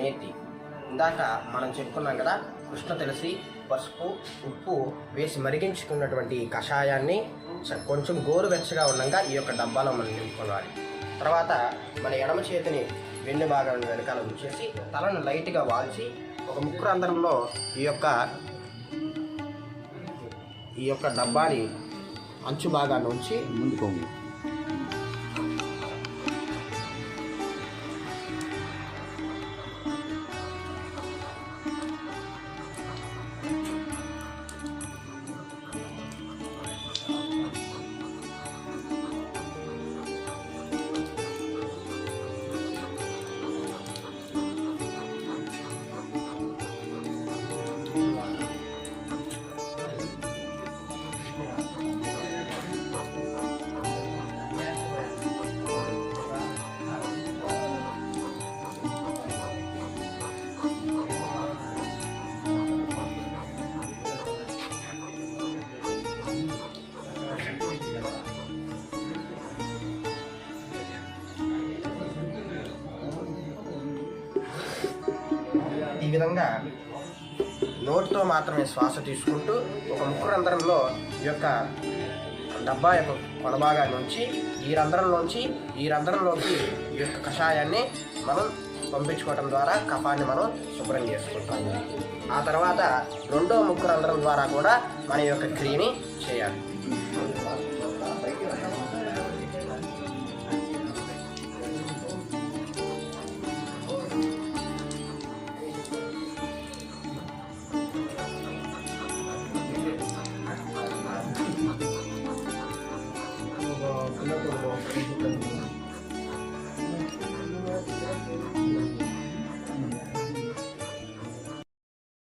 నేతి. ఇందాక మనం చెప్పుకున్నాం కదా, కృష్ణ తులసి, పసుపు, ఉప్పు వేసి మరిగించుకున్నటువంటి కషాయాన్ని కొంచెం గోరువెచ్చగా ఉండగా ఈ యొక్క డబ్బాలో మనం నింపుకోవాలి. తర్వాత మన ఎడమ చేతిని వెన్ను భాగం వెనకాల ఉంచేసి తలను లైట్గా వాల్చి ఒక ముక్కు రంధ్రంలో ఈ యొక్క డబ్బాని అంచు భాగాన్ని ఉంచి ముందుకు ఈ విధంగా నోటితో మాత్రమే శ్వాస తీసుకుంటూ ఒక ముక్కు రంధ్రంలో ఈ యొక్క డబ్బా యొక్క కొనభాగాన్ని ఉంచి ఈ రంధ్రంలోకి ఈ యొక్క కషాయాన్ని మనం పంపించుకోవడం ద్వారా కఫాన్ని మనం శుభ్రం చేసుకుంటాము. ఆ తర్వాత రెండో ముక్కు రంధ్రం ద్వారా కూడా మన యొక్క క్రియని చేయాలి.